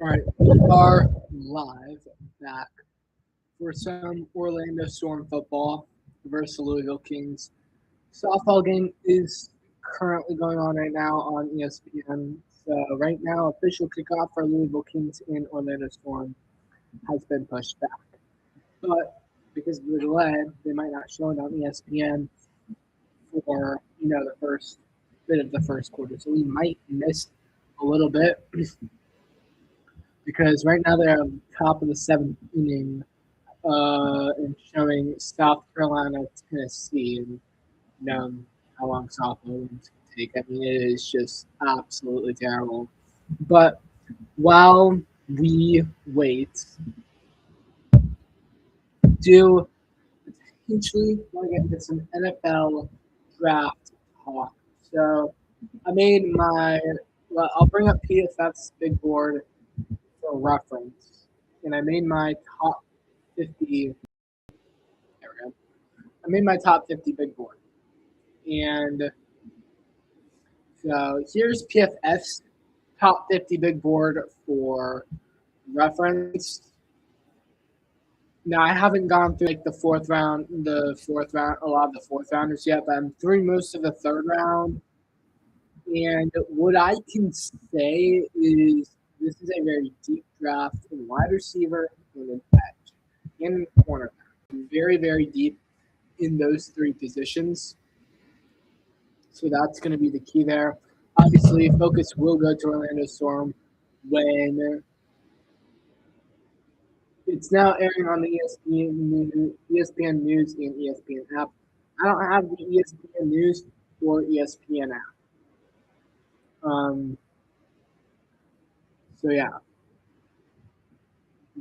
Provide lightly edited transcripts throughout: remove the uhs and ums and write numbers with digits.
All right, we are live back for some Orlando Storm football versus the Louisville Kings. Softball game is currently going on right now on ESPN. So right now, official kickoff for Louisville Kings and Orlando Storm has been pushed back. But because of the delay, they might not show it on ESPN for the first bit of the first quarter. So we might miss a little bit because right now they're on top of the seventh inning and showing South Carolina, Tennessee, and how long softball games can take. I mean, it is just absolutely terrible. But while we wait, do potentially want to get into some NFL draft talk. So I'll bring up PFF's big board for reference, and I made my top 50. There we go. I made my top 50 big board, and so here's PFF's top 50 big board for reference. Now I haven't gone through like a lot of the fourth rounders yet, but I'm through most of the third round. And what I can say is this is a very deep draft in wide receiver and in edge and cornerback. Very, very deep in those three positions. So that's going to be the key there. Obviously, focus will go to Orlando Storm when it's now airing on the ESPN News and ESPN app. I don't have the ESPN News or ESPN app. So yeah,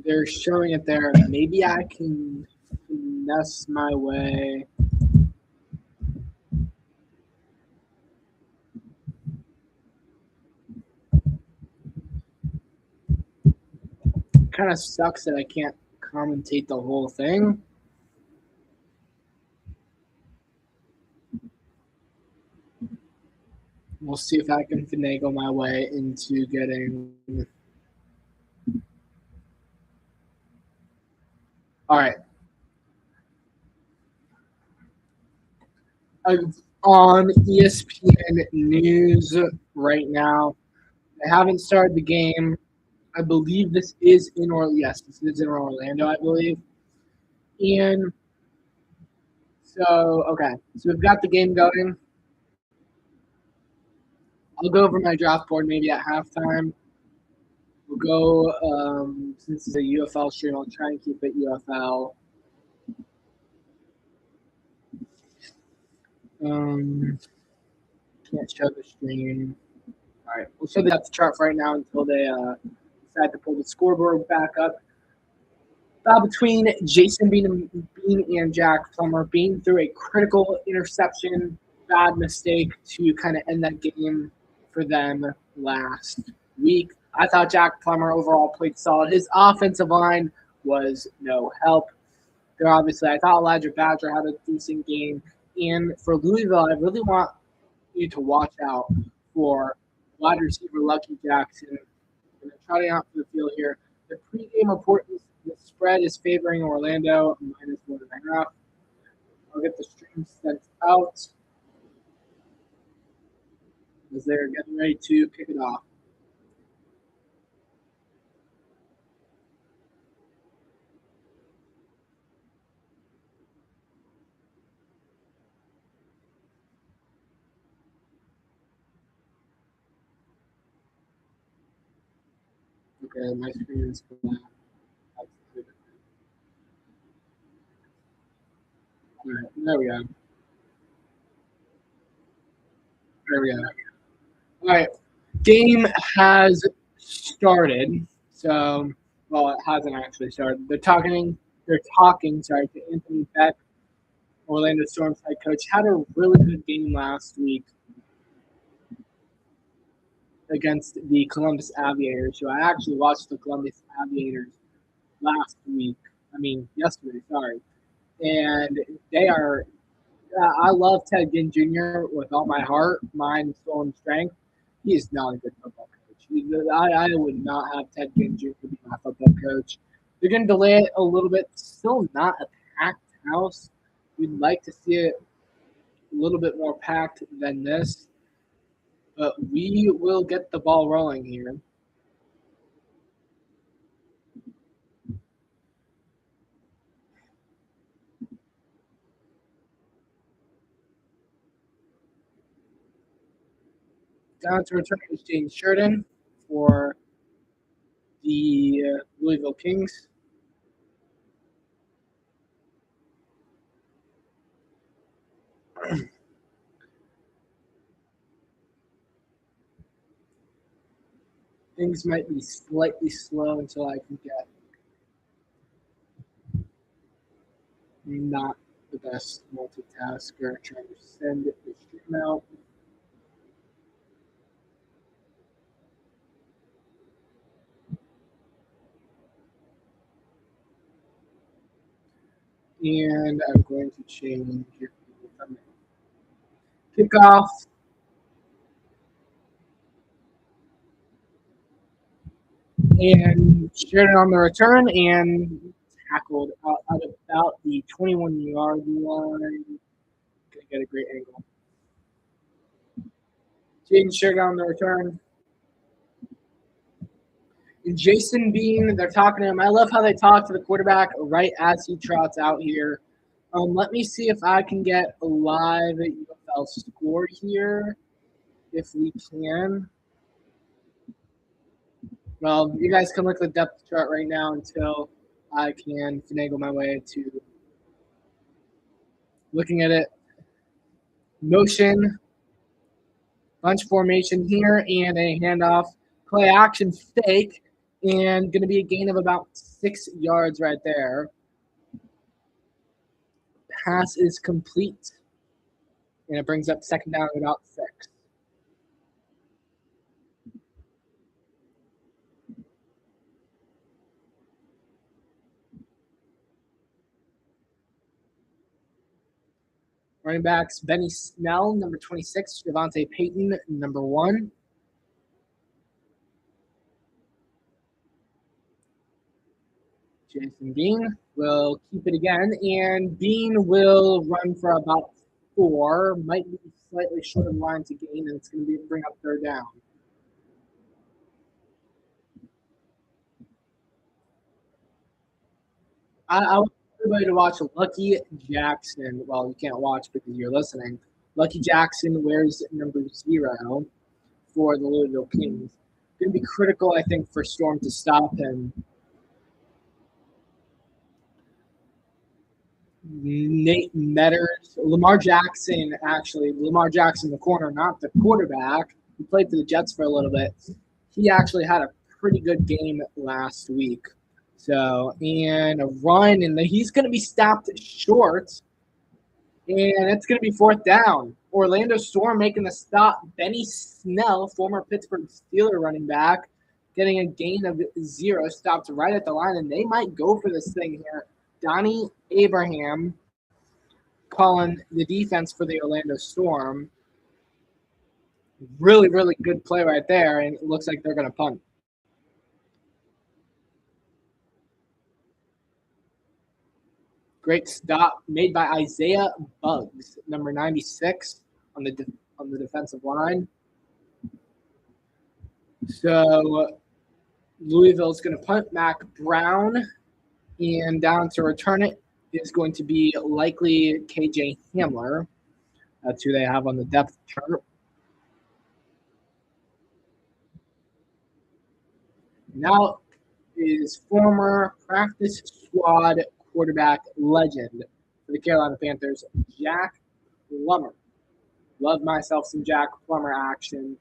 they're showing it there. Maybe I can finesse my way. Kind of sucks that I can't commentate the whole thing. We'll see if I can finagle my way into getting. All right. On ESPN News right now, they haven't started the game. I believe this is in Orlando, I believe. And so we've got the game going. I'll go over my draft board maybe at halftime. We'll go, since it's a UFL stream, I'll try and keep it UFL. Can't show the stream. All right, we'll show the depth chart right now until they decide to pull the scoreboard back up. Between Jason Bean and Jack Plummer, Bean threw a critical interception, bad mistake to kind of end that game for them last week. I thought Jack Plummer overall played solid. His offensive line was no help. I thought Elijah Badger had a decent game. And for Louisville, I really want you to watch out for wide receiver Lucky Jackson. I'm trotting out for the field here. The pregame report is the spread is favoring Orlando -1.5. I'll get the stream sent out as they're getting ready to kick it off. Okay, my screen is for that. All right, there we go. All right, game has started. So, well, it hasn't actually started. They're talking. Sorry, to Anthony Beck, Orlando Storm's head coach. Had a really good game last week against the Columbus Aviators. So I actually watched the Columbus Aviators yesterday. Sorry, and they are. I love Ted Ginn Jr. with all my heart, mind, soul, and strength. He is not a good football coach. I would not have Ted Ginn Jr. be my football coach. They're going to delay it a little bit. Still not a packed house. We'd like to see it a little bit more packed than this. But we will get the ball rolling here. Down to return is James Sheridan for the Louisville Kings. Things might be slightly slow until I can get not the best multitasker trying to send the stream out. And I'm going to change your kickoff. And shared it on the return and tackled out about the 21-yard line. Gonna get a great angle. Jaden shared it on the return. And Jason Bean, they're talking to him. I love how they talk to the quarterback right as he trots out here. Let me see if I can get a live UFL score here, if we can. Well, you guys can look at the depth chart right now until I can finagle my way to looking at it. Motion, bunch formation here, and a handoff. Play action fake, and going to be a gain of about 6 yards right there. Pass is complete, and it brings up second down at about 6. Running backs, Benny Snell, number 26, Devontae Payton, number 1. Jason Bean will keep it again, and Bean will run for about 4. Might be slightly short of line to gain, and it's going to bring up third down. I want everybody to watch Lucky Jackson. Well, you can't watch because you're listening. Lucky Jackson wears number 0 for the Louisville Kings. Going to be critical, I think, for Storm to stop him. Nate Metters, Lamar Jackson, the corner, not the quarterback. He played for the Jets for a little bit. He actually had a pretty good game last week. So, and a run, and he's going to be stopped short, and it's going to be fourth down. Orlando Storm making the stop. Benny Snell, former Pittsburgh Steeler running back, getting a gain of 0, stopped right at the line, and they might go for this thing here. Donnie Abraham calling the defense for the Orlando Storm. Really, really good play right there, and it looks like they're going to punt. Great stop made by Isaiah Buggs, number 96 on the defensive line. So Louisville's going to punt. Mac Brown, and down to return it is going to be likely KJ Hamler. That's who they have on the depth chart. Now is former practice squad quarterback legend for the Carolina Panthers, Jack Plummer. Love myself some Jack Plummer action.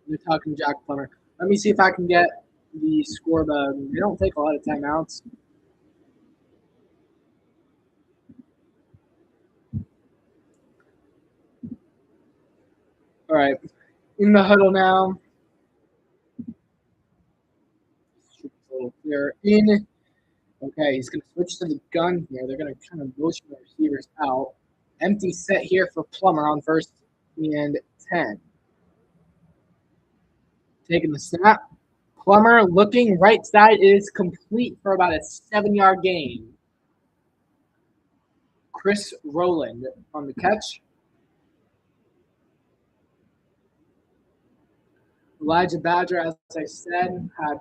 We're talking Jack Plummer. Let me see if I can get the score bug. They don't take a lot of timeouts. All right. In the huddle now. They're in. Okay, he's going to switch to the gun here. They're going to kind of motion the receivers out. Empty set here for Plummer on 1st and 10. Taking the snap. Plummer looking right side is complete for about a 7-yard gain. Chris Rowland on the catch. Elijah Badger, as I said, had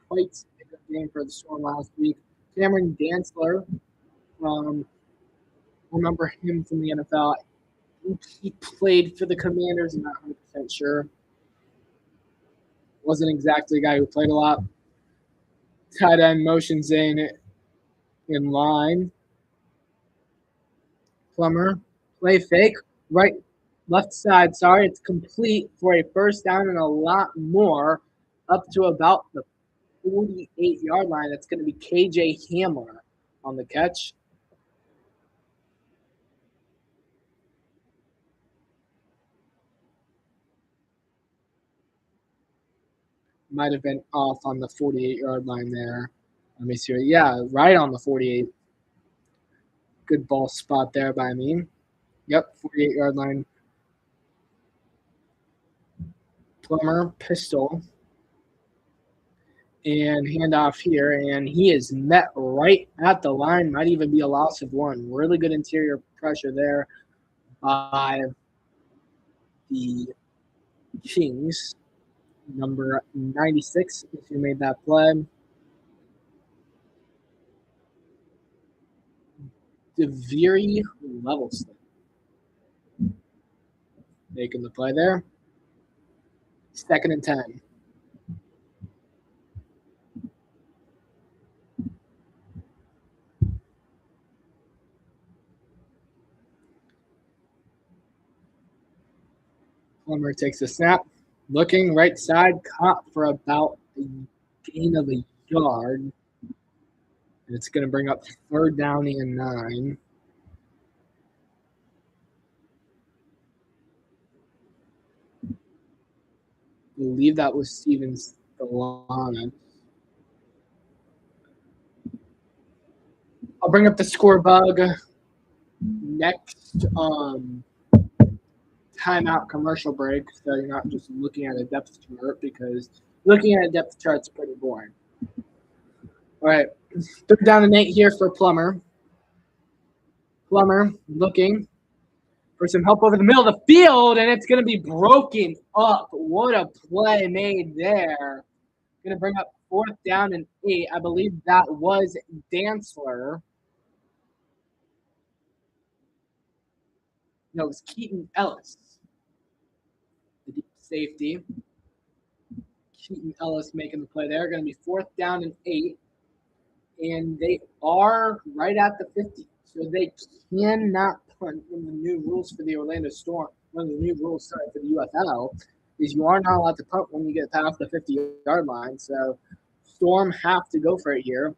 quite a good game for the Storm last week. Cameron Dantzler, remember him from the NFL. I think he played for the Commanders. I'm not 100% sure. Wasn't exactly a guy who played a lot. Tight end motions in line. Plummer, play fake, left side, sorry, it's complete for a first down and a lot more, up to about the 48-yard line. That's going to be KJ Hamler on the catch. Might have been off on the 48-yard line there. Let me see. Yeah, right on the 48. Good ball spot there by me. Yep, 48-yard line. Plummer, pistol, and handoff here, and he is met right at the line. Might even be a loss of 1. Really good interior pressure there by the Kings. Number 96, if you made that play. DeViri Levelston making the play there. 2nd and 10. Plummer takes the snap. Looking right side, caught for about a gain of a yard. And it's going to bring up 3rd down and 9. I believe that was Stevens Delana. I'll bring up the score bug next timeout commercial break, so you're not just looking at a depth chart, because looking at a depth chart is pretty boring. All right, 3rd down and 8 here for Plummer. Plummer looking for some help over the middle of the field, and it's going to be broken up. What a play made there. Going to bring up 4th down and 8. I believe that was Dantzler. No, it was Keaton Ellis, the deep safety. Keaton Ellis making the play there. Going to be 4th down and 8. And they are right at the 50. So they cannot punt. One of the new rules for the Orlando Storm, one of the new rules, sorry, for the UFL, is you are not allowed to punt when you get past the 50-yard line. So Storm have to go for it here.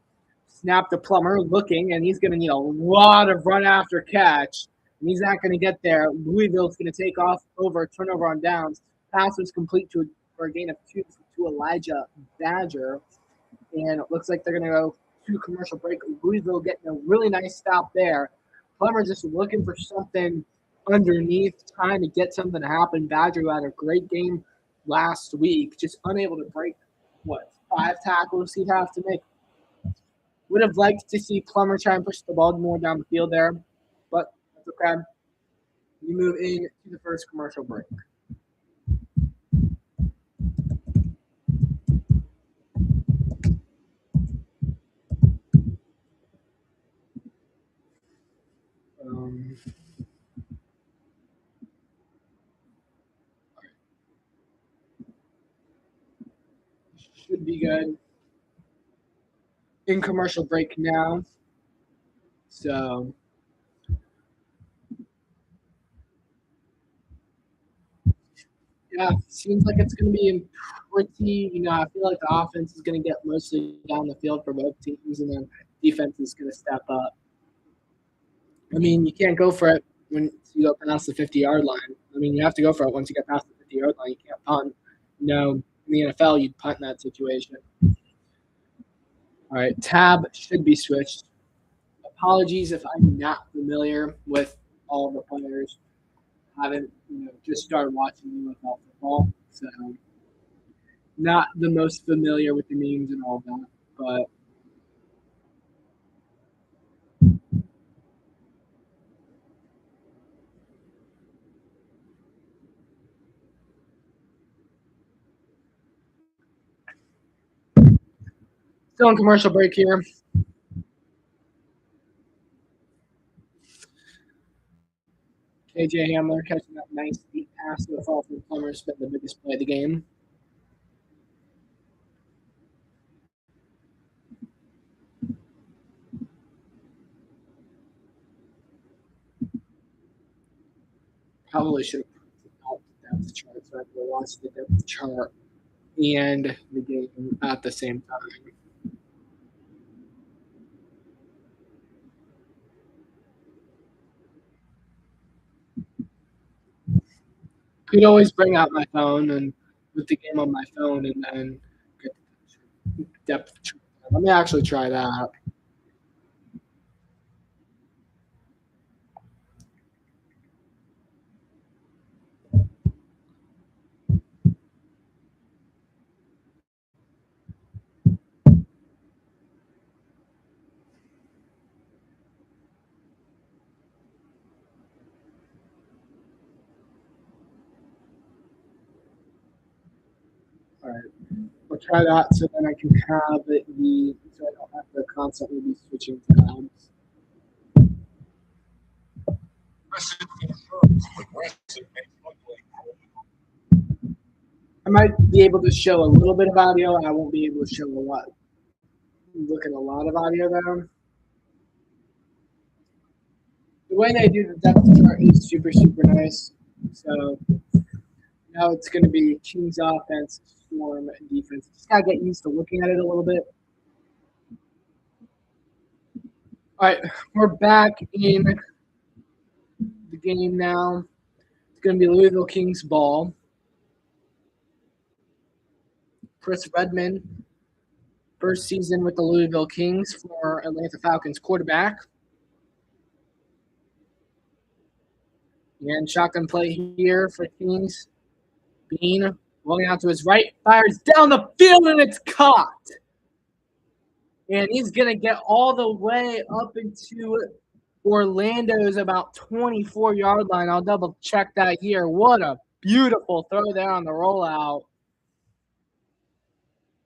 Snap to Plummer, looking, and he's going to need a lot of run after catch. And he's not going to get there. Louisville's going to take off over turnover on downs. Pass was complete for a gain of 2 to Elijah Badger. And it looks like they're going to go to commercial break. Louisville getting a really nice stop there. Plummer just looking for something underneath, trying to get something to happen. Badger, who had a great game last week, just unable to break, 5 tackles he'd have to make. Would have liked to see Plummer try and push the ball more down the field there, but that's okay. We move in to the first commercial break. Should be good. In commercial break now. So yeah, seems like it's going to be pretty, I feel like the offense is going to get mostly down the field for both teams, and then defense is going to step up. I mean, you can't go for it when you go past the 50-yard line. I mean, you have to go for it once you get past the 50-yard line. You can't punt. In the NFL, you'd punt in that situation. All right, tab should be switched. Apologies if I'm not familiar with all the players. I haven't just started watching UFL football, so not the most familiar with the names and all that, but still on commercial break here. KJ Hamler catching that nice deep pass to the fall from Plummer has been the biggest play of the game. Probably should have put out the depth chart so I could watch the depth chart and the game at the same time. Could always bring out my phone and put the game on my phone and then get the depth chart. Let me actually try that. All right. We'll try that so then I can have the so I don't have to constantly be switching tabs. I might be able to show a little bit of audio. I won't be able to show a lot. Look at a lot of audio though. The way they do the depth chart is super, super nice. So now it's going to be Kings offense, Storm defense. Just got to get used to looking at it a little bit. All right, we're back in the game now. It's going to be Louisville Kings ball. Chris Redmond, first season with the Louisville Kings for Atlanta Falcons quarterback. And shotgun play here for Kings. Bean rolling out to his right, fires down the field, and it's caught. And he's going to get all the way up into Orlando's about 24-yard line. I'll double check that here. What a beautiful throw there on the rollout.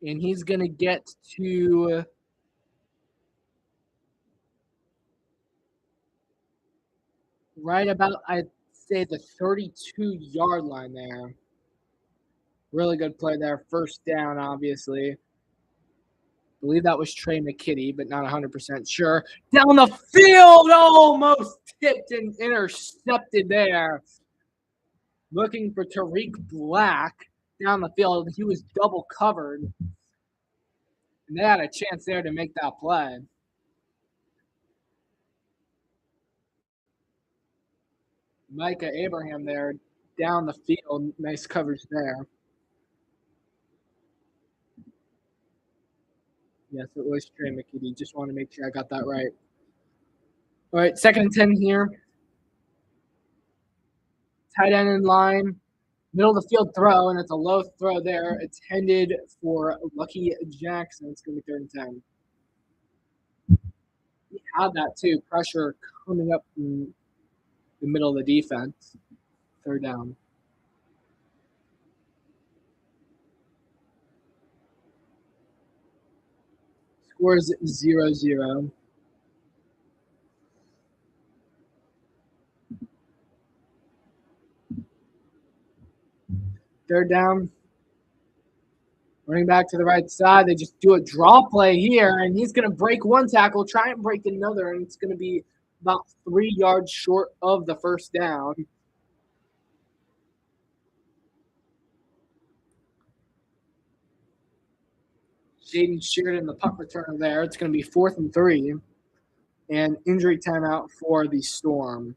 And he's going to get to right about, I'd say, the 32-yard line there. Really good play there. First down, obviously. I believe that was Trey McKitty, but not 100% sure. Down the field, almost tipped and intercepted there. Looking for Tariq Black down the field. He was double covered. And they had a chance there to make that play. Micah Abraham there down the field. Nice coverage there. Yes, it was Trey McKitty. Just want to make sure I got that right. All right, 2nd and 10 here. Tight end in line. Middle of the field throw, and it's a low throw there. It's headed for Lucky Jackson. It's going to be 3rd and 10. He had that too. Pressure coming up in the middle of the defense. 3rd down. Scores 0-0. Third down. Running back to the right side. They just do a draw play here, and he's going to break one tackle, try and break another, and it's going to be about 3 yards short of the 1st down. Jaden Sheridan, the punt returner there. It's going to be 4th and 3, and injury timeout for the Storm.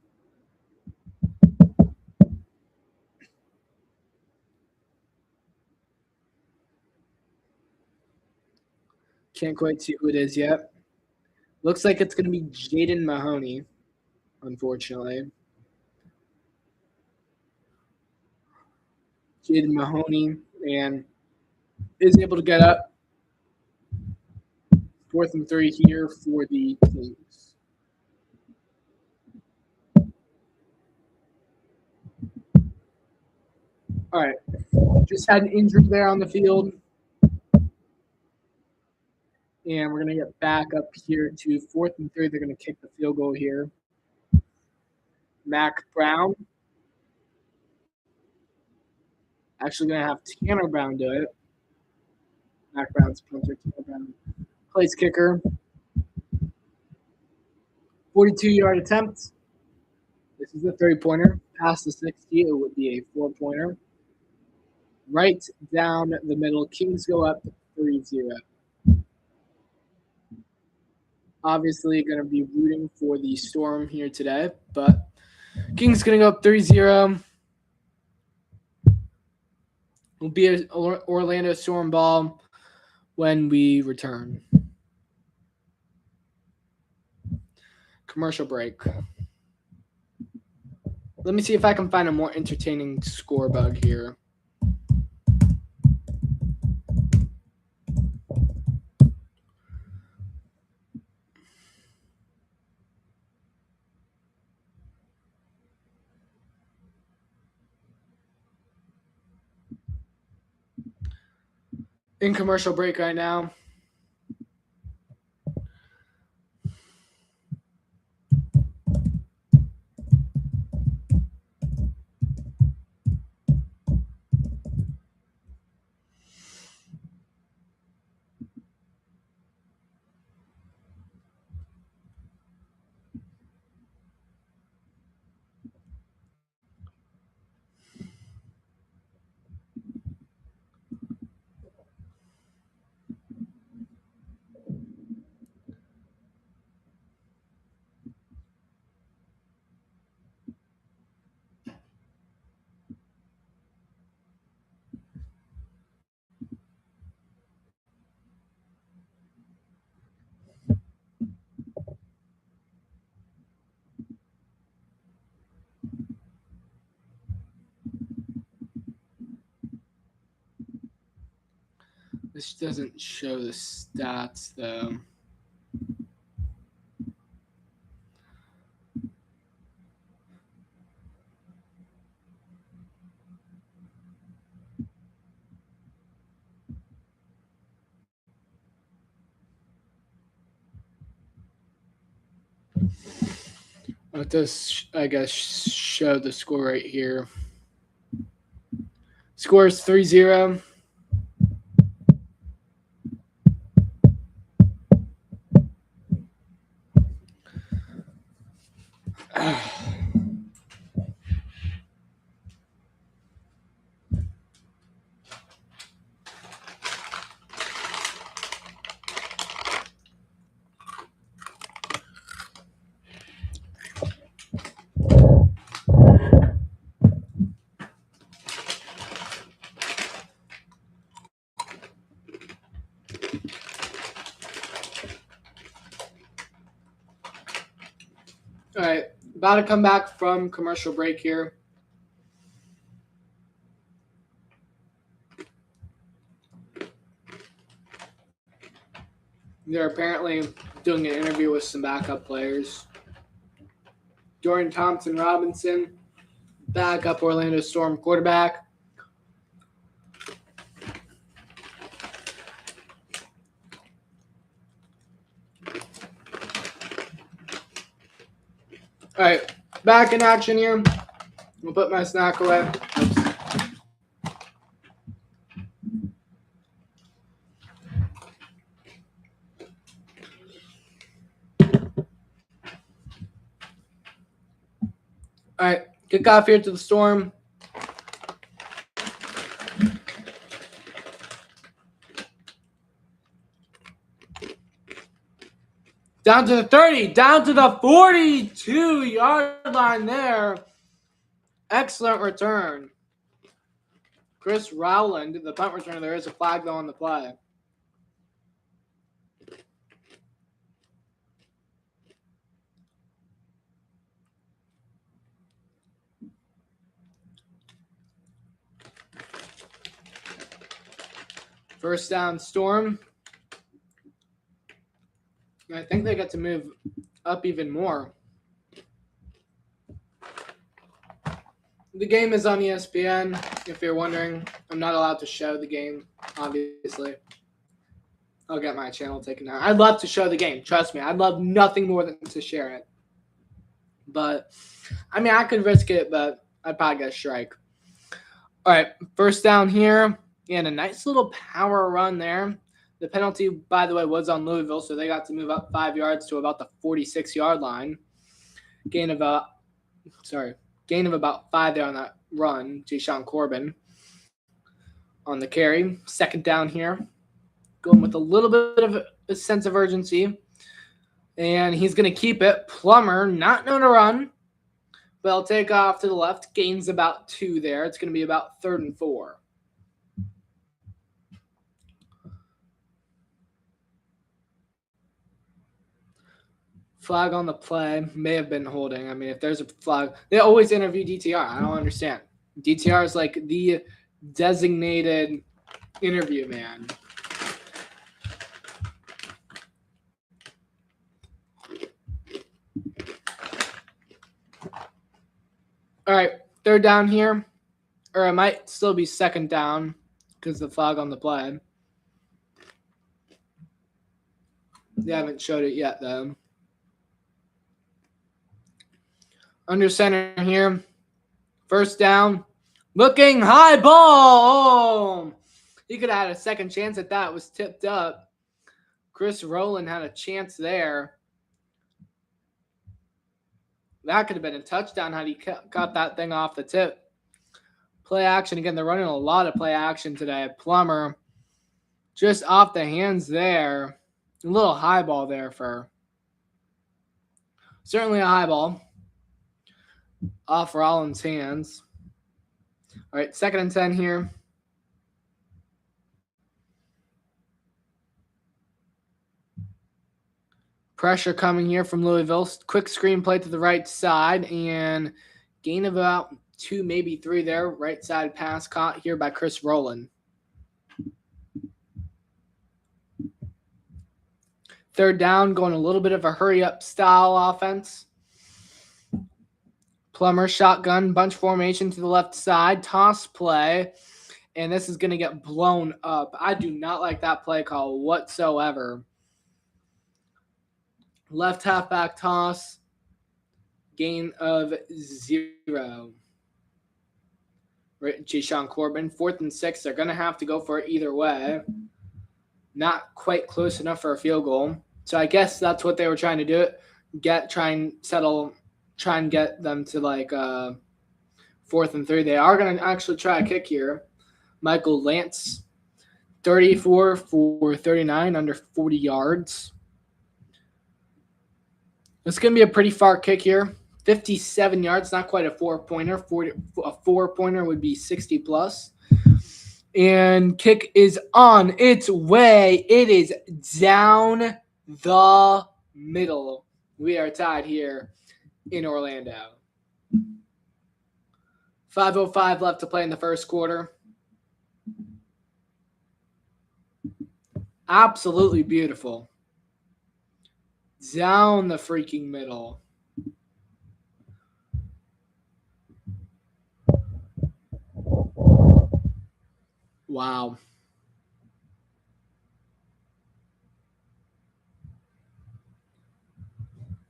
Can't quite see who it is yet. Looks like it's going to be Jaden Mahoney, unfortunately. Jaden Mahoney, and is able to get up 4th and 3 here for the Kings. All right, just had an injury there on the field. And we're going to get back up here to 4th and 3. They're going to kick the field goal here. Mac Brown. Actually going to have Tanner Brown do it. Mac Brown's punter, Tanner Brown. Plays kicker. 42-yard attempt. This is a 3-pointer. Past the 60, it would be a 4-pointer. Right down the middle. Kings go up 3-0. Obviously going to be rooting for the Storm here today, but Kings going to go up 3-0. Will be an Orlando Storm ball when we return. Commercial break. Let me see if I can find a more entertaining score bug here. In commercial break right now. This doesn't show the stats, though. Oh, it does, I guess, show the score right here. Score is 3-0. All right, about to come back from commercial break here. They're apparently doing an interview with some backup players. Jordan Thompson Robinson, backup Orlando Storm quarterback. All right, back in action here. I'll put my snack away. Oops. All right, kick off here to the Storm. Down to the 30, down to the 42-yard line there. Excellent return. Chris Rowland, the punt returner. There is a flag, though, on the play. First down, Storm. I think they get to move up even more. The game is on ESPN, if you're wondering. I'm not allowed to show the game, obviously. I'll get my channel taken down. I'd love to show the game. Trust me. I'd love nothing more than to share it. But, I mean, I could risk it, but I'd probably get a strike. All right, first down here. And a nice little power run there. The penalty, by the way, was on Louisville, so they got to move up 5 yards to about the 46-yard line. Gain of about 5 there on that run. Jaysean Corbin on the carry. Second down here. Going with a little bit of a sense of urgency. And he's going to keep it. Plummer, not known to run, but he'll take off to the left. Gains about 2 there. It's going to be about 3rd and 4. Flag on the play. May have been holding. I mean, if there's a flag, they always interview DTR. I don't understand. DTR is like the designated interview man. All right, third down here. Or it might still be second down because the flag on the play. They haven't showed it yet, though. Under center here. First down. Looking high ball. Oh, he could have had a second chance at that. It was tipped up. Chris Rowland had a chance there. That could have been a touchdown had he got that thing off the tip. Play action. Again, they're running a lot of play action today. Plummer just off the hands there. A little high ball there for certainly a high ball. Off Rollins' hands. All right, 2nd and 10 here. Pressure coming here from Louisville. Quick screen play to the right side and gain of about 2, maybe 3 there. Right side pass caught here by Chris Rowland. 3rd down, going a little bit of a hurry-up style offense. Plummer, shotgun, bunch formation to the left side, toss play, and this is going to get blown up. I do not like that play call whatsoever. Left halfback toss, gain of 0. Jaysean Corbin, 4th and 6. They're going to have to go for it either way. Not quite close enough for a field goal. So I guess that's what they were trying to do. Try and get them to like 4th and 3. They are going to actually try a kick here. Michael Lance, 34 for 39, under 40 yards. It's going to be a pretty far kick here. 57 yards, not quite a 4-pointer. A 4-pointer would be 60 plus. And kick is on its way. It is down the middle. We are tied here in Orlando. 5:05 left to play in the first quarter. Absolutely beautiful. Down the freaking middle. Wow.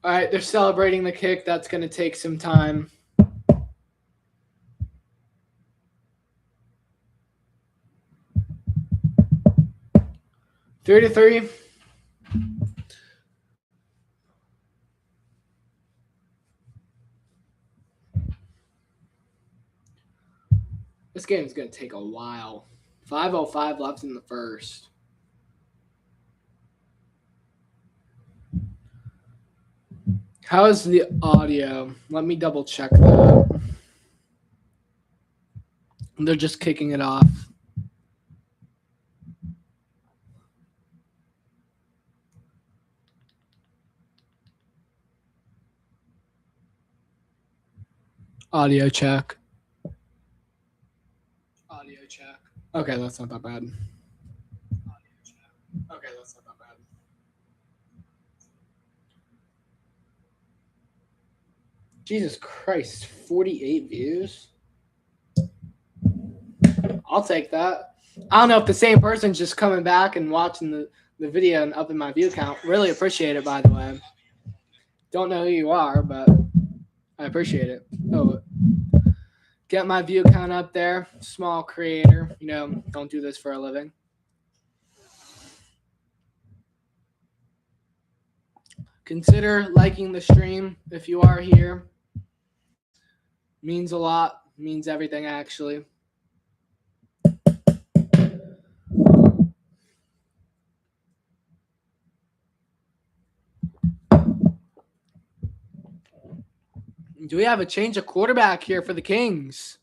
All right, they're celebrating the kick. That's going to take some time. Three to 3. This game is going to take a while. 5:05 left in the first. How is the audio? Let me double check that. They're just kicking it off. Audio check. Audio check. Okay, that's not that bad. Okay, that's not that bad. Jesus Christ, 48 views? I'll take that. I don't know if the same person's just coming back and watching the video and upping my view count. Really appreciate it, by the way. Don't know who you are, but I appreciate it. Oh, get my view count up there. Small creator. Don't do this for a living. Consider liking the stream if you are here. Means a lot. Means everything, actually. Do we have a change of quarterback here for the Kings?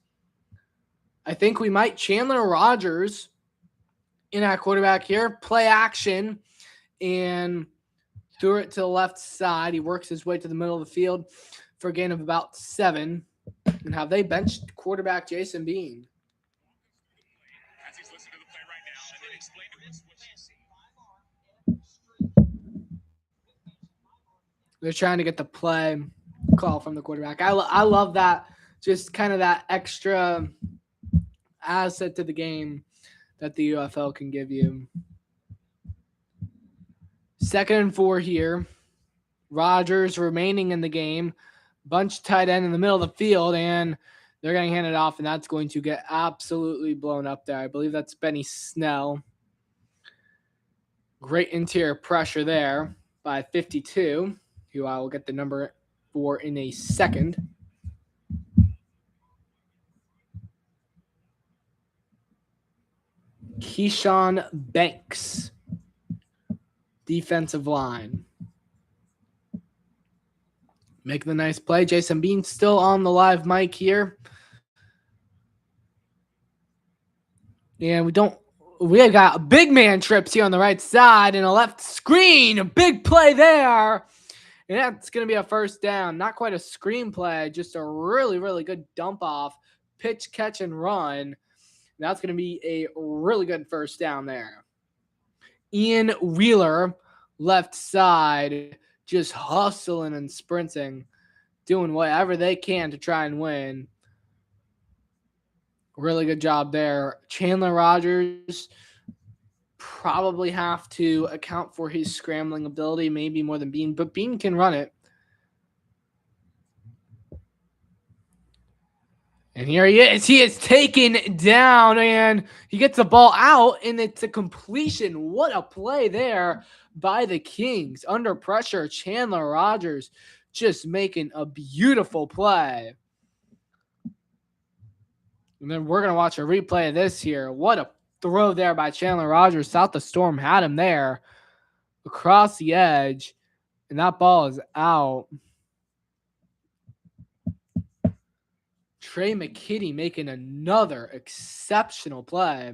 I think we might. Chandler Rogers in our quarterback here. Play action and threw it to the left side. He works his way to the middle of the field for a gain of about 7. And have they benched quarterback Jason Bean? They're trying to get the play call from the quarterback. I love that. Just kind of that extra asset to the game that the UFL can give you. 2nd and 4 here. Rogers remaining in the game. Bunch tight end in the middle of the field, and they're going to hand it off, and that's going to get absolutely blown up there. I believe that's Benny Snell. Great interior pressure there by 52, who I will get the number for in a second. Keyshawn Banks, defensive line. Making the nice play. Jason Bean still on the live mic here. And we got big man trips here on the right side and a left screen. A big play there. And that's going to be a first down. Not quite a screen play, just a really, really good dump off. Pitch, catch, and run. That's going to be a really good first down there. Ian Wheeler, left side, just hustling and sprinting, doing whatever they can to try and win. Really good job there. Chandler Rogers probably have to account for his scrambling ability, maybe more than Bean, but Bean can run it. And here he is. He is taken down, and he gets the ball out, and it's a completion. What a play there by the Kings. Under pressure, Chandler Rogers just making a beautiful play. And then we're going to watch a replay of this here. What a throw there by Chandler Rogers. South the Storm had him there across the edge, and that ball is out. Trey McKitty making another exceptional play.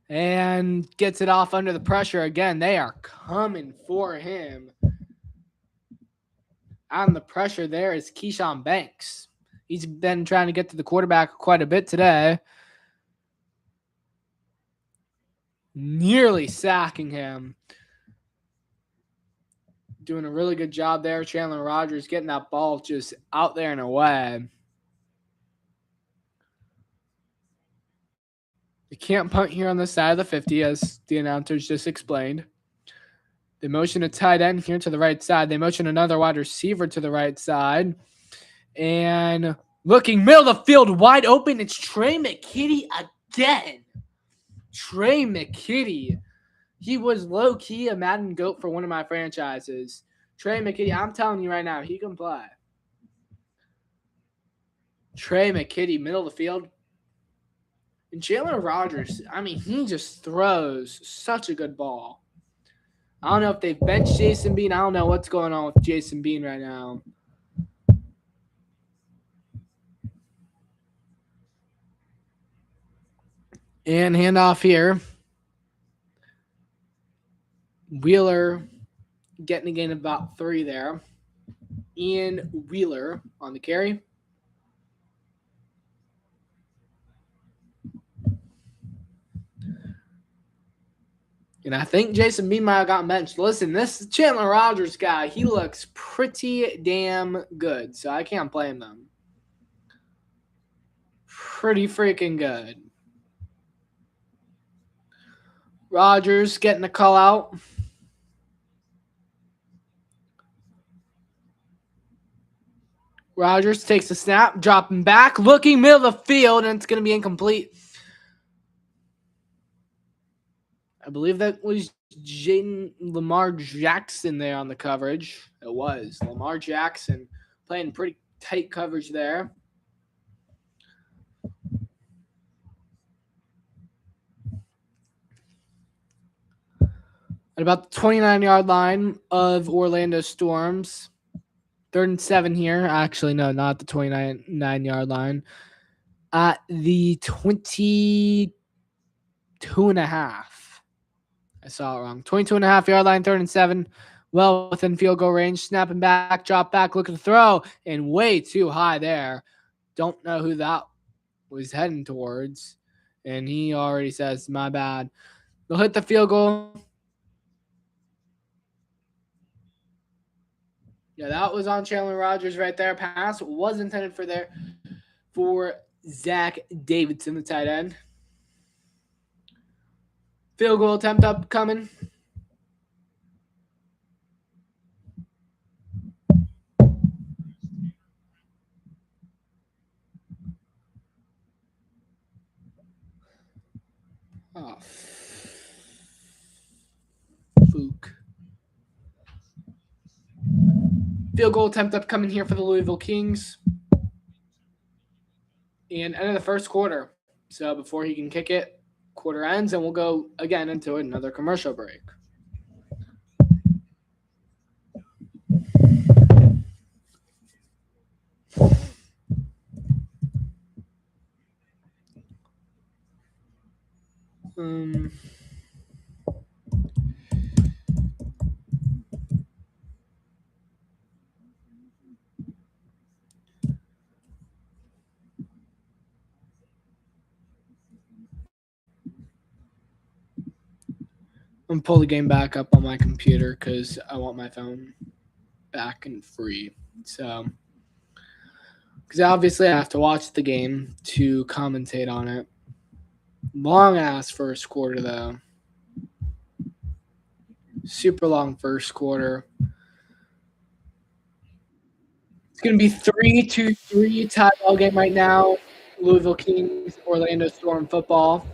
And gets it off under the pressure again. They are coming for him. On the pressure there is Keyshawn Banks. He's been trying to get to the quarterback quite a bit today. Nearly sacking him. Doing a really good job there. Chandler Rogers getting that ball just out there and away. You can't punt here on the side of the 50, as the announcers just explained. They motion a tight end here to the right side. They motion another wide receiver to the right side. And looking middle of the field, wide open. It's Trey McKitty again. Trey McKitty. He was low-key a Madden GOAT for one of my franchises. Trey McKitty, I'm telling you right now, he can play. Trey McKitty, middle of the field. And Chandler Rogers, I mean, he just throws such a good ball. I don't know if they've benched Jason Bean. I don't know what's going on with Jason Bean right now. And handoff here. Wheeler getting a gain of about 3 there. Ian Wheeler on the carry. And I think Jason Bean might have gotten benched. Listen, this Chandler Rogers guy, he looks pretty damn good, so I can't blame them. Pretty freaking good. Rogers getting the call out. Rogers takes a snap, dropping back, looking middle of the field, and it's going to be incomplete. I believe that was Lamar Jackson there on the coverage. It was Lamar Jackson playing pretty tight coverage there. At about the 29-yard line of Orlando Storms. 3rd and 7 here. Actually, no, not the 29-yard line. At the 22.5. I saw it wrong. 22.5-yard line, 3rd and 7. Well within field goal range. Snapping back, drop back, looking to throw, and way too high there. Don't know who that was heading towards. And he already says, my bad. They'll hit the field goal. Yeah, that was on Chandler Rogers right there. Pass was intended for Zach Davidson, the tight end. Field goal attempt upcoming. Oh, Fook. Field goal attempt upcoming here for the Louisville Kings. And end of the first quarter. So before he can kick it, quarter ends, and we'll go again into another commercial break. I'm going to pull the game back up on my computer because I want my phone back and free. So, because obviously I have to watch the game to commentate on it. Long ass first quarter, though. Super long first quarter. It's going to be 3-3 tie ball game right now. Louisville Kings, Orlando Storm football.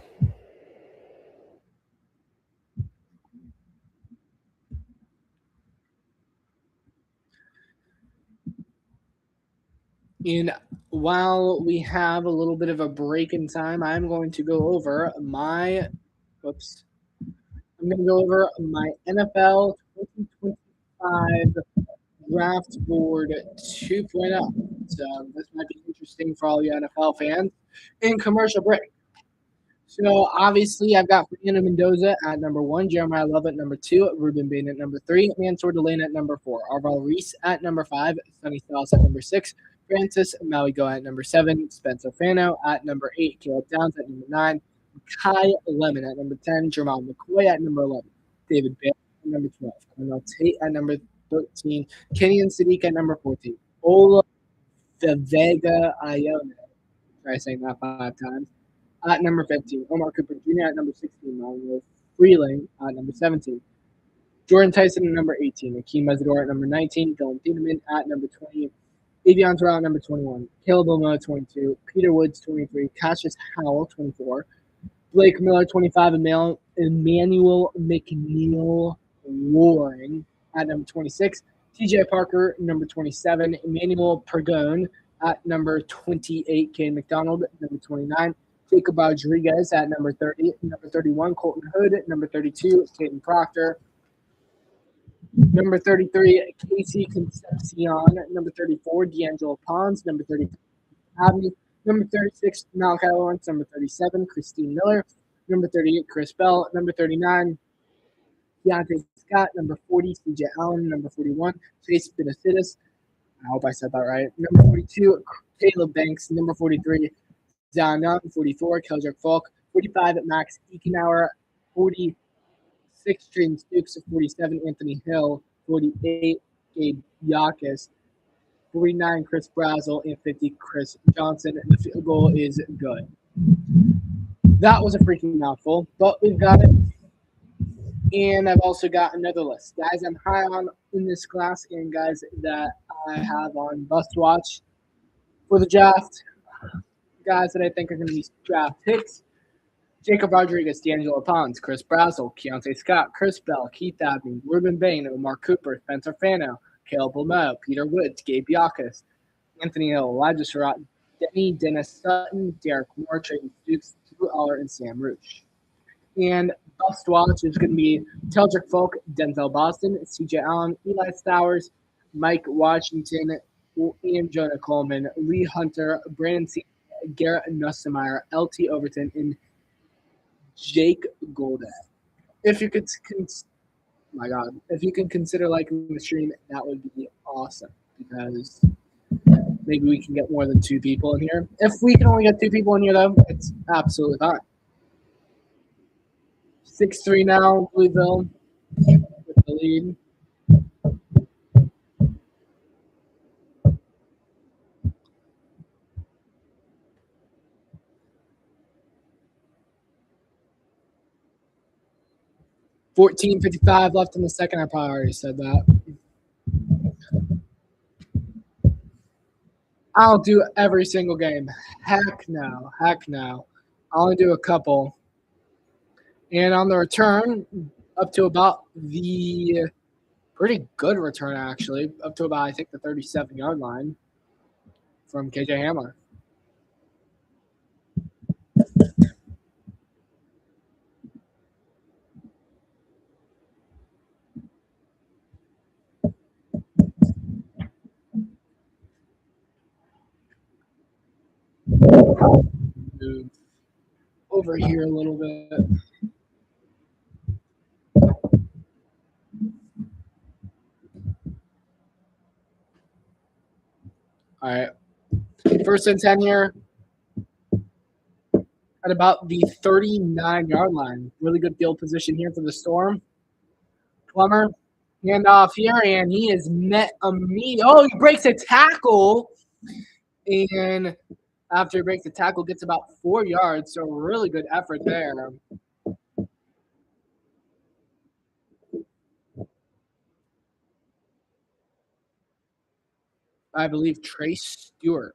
And while we have a little bit of a break in time, I'm going to go over my NFL 2025 draft board 2.0. So this might be interesting for all you NFL fans. In commercial break. So obviously I've got Fernando Mendoza at number 1, Jeremiah Love at number 2, Ruben Bain at number 3, Mansour Delane at number 4, Arval Reese at number 5, Sonny Styles at number 6, Francis Maligo at number 7, Spencer Fano at number 8, Caleb Downs at number 9, Kai Lemon at number 10, Jamal McCoy at number 11, David Bale at number 12, Cornell Tate at number 13, Kenyon Sadiq at number 14, Ola Vega Ione. Try saying that 5 times. At number 15, Omar Cooper Jr. at number 16, Manuel Freeling at number 17, Jordan Tyson at number 18, Akeem Mesidor at number 19, Dylan Thiedemann at number 20, Avion Terrell at number 21, Caleb Wilmo at 22, Peter Woods 23, Cassius Howell 24, Blake Miller 25, Emmanuel McNeil Warren at number 26, TJ Parker number 27, Emmanuel Pergone at number 28, Kane McDonald at number 29, Jacob Rodriguez at number 30, number 31, Colton Hood, number 32, Peyton Proctor, number 33, Casey Concepcion, number 34, D'Angelo Pons, number 35, Abney, number 36, Malachi Lawrence, number 37, Christine Miller, number 38, Chris Bell, number 39, Deontay Scott, number 40, CJ Allen, number 41, Chase Benacidis, I hope I said that right, number 42, Caleb Banks, number 43, Zion Young, 44, Keldrick Falk, 45, Max Ekenauer, 46, 6th string Stukes of 47, Anthony Hill, 48, Gabe Yakis, 49, Chris Brazel, and 50, Chris Johnson. And the field goal is good. That was a freaking mouthful, but we've got it. And I've also got another list. Guys I'm high on in this class and guys that I have on Bust Watch for the draft. Guys that I think are going to be draft picks. Jacob Rodriguez, D'Angelo Pons, Chris Brazel, Keontae Scott, Chris Bell, Keith Abney, Ruben Bain, Omar Cooper, Spencer Fano, Caleb Lamau, Peter Woods, Gabe Yakas, Anthony Hill, Elijah Surratt, Dennis Sutton, Derek Moore, Trayton Stukes, Drew Aller, and Sam Roosh. And Bust Watch is going to be Teldrick Folk, Denzel Boston, CJ Allen, Eli Stowers, Mike Washington, and Jonah Coleman, Lee Hunter, Brandon C., Garrett Nussmeyer, LT Overton, and Jake Golden. If you could, my God, if you can consider liking the stream, that would be awesome because maybe we can get more than 2 people in here. If we can only get 2 people in here, though, it's absolutely fine. 6-3 now, Louisville with the lead. $14:55 left in the second. I probably already said that. I'll do every single game. Heck no. Heck no. I'll only do a couple. And on the return, up to about the pretty good return, actually, up to about, I think, the 37-yard line from KJ Hamler. Move over here a little bit. All right. 1st and 10 here at about the 39-yard line. Really good field position here for the Storm. Plummer, handoff here, and he is met immediately. Oh, he breaks a tackle. And after he breaks the tackle, gets about 4 yards. So really good effort there. I believe Trace Stewart.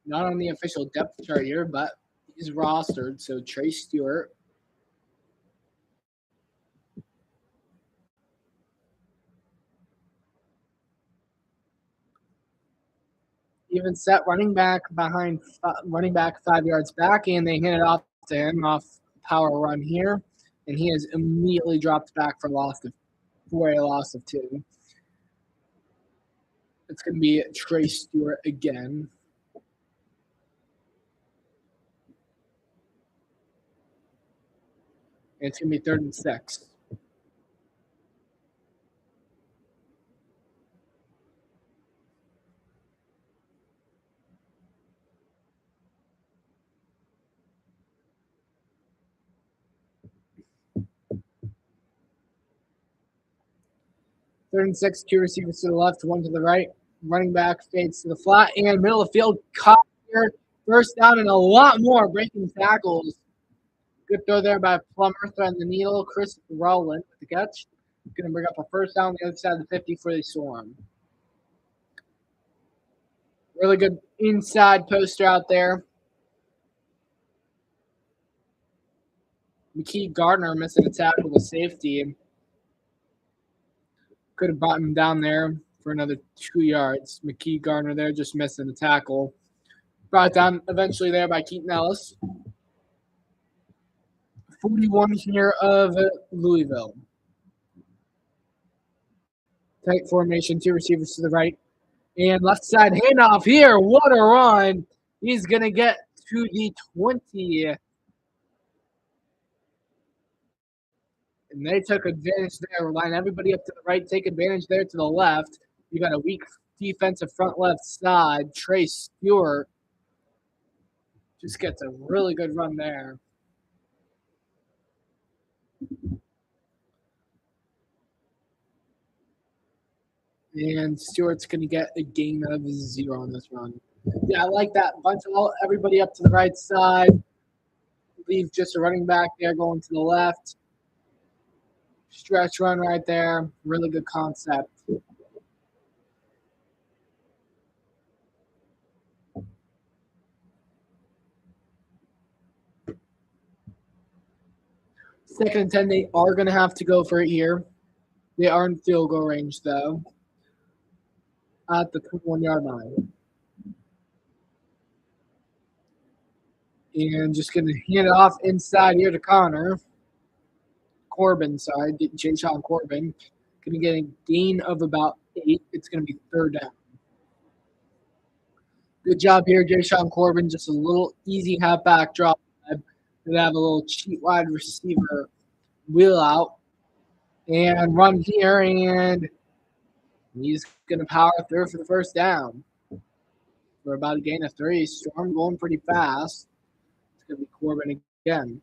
Not on the official depth chart here, but he's rostered. So Trace Stewart. Even set running back 5 yards back, and they hand it off to him off power run here, and he has immediately dropped back for a loss of 2. It's going to be Trace Stewart again. And it's going to be 3rd and 6. Third and 6, 2 receivers to the left, 1 to the right. Running back fades to the flat and middle of the field. Caught here. 1st down and a lot more breaking tackles. Good throw there by Plummer, threading the needle. Chris Rowland with the catch. Going to bring up a 1st down on the other side of the 50 for the Storm. Really good inside poster out there. McKee Gardner missing a tackle to safety. Could have brought him down there for another 2 yards. McKee Gardner there just missing the tackle. Brought down eventually there by Keaton Ellis. 41 here of Louisville. Tight formation, 2 receivers to the right. And left side handoff here. What a run. He's going to get to the 20. And they took advantage there. Line everybody up to the right. Take advantage there to the left. You got a weak defensive front left side. Trace Stewart just gets a really good run there. And Stewart's going to get a gain of 0 on this run. Yeah, I like that. Bunch of everybody up to the right side. Leave just a running back there going to the left. Stretch run right there. Really good concept. Second and 10, they are going to have to go for it here. They are in field goal range, though, at the 21-yard line. And just going to hand it off inside here to Connor. Corbin, sorry, Jay Sean Corbin. Going to get a gain of about 8. It's going to be third down. Good job here, Jay Sean Corbin. Just a little easy halfback drop. They have a little cheat wide receiver wheel out and run here, and he's going to power through for the first down. For about a gain of 3. Storm going pretty fast. It's going to be Corbin again.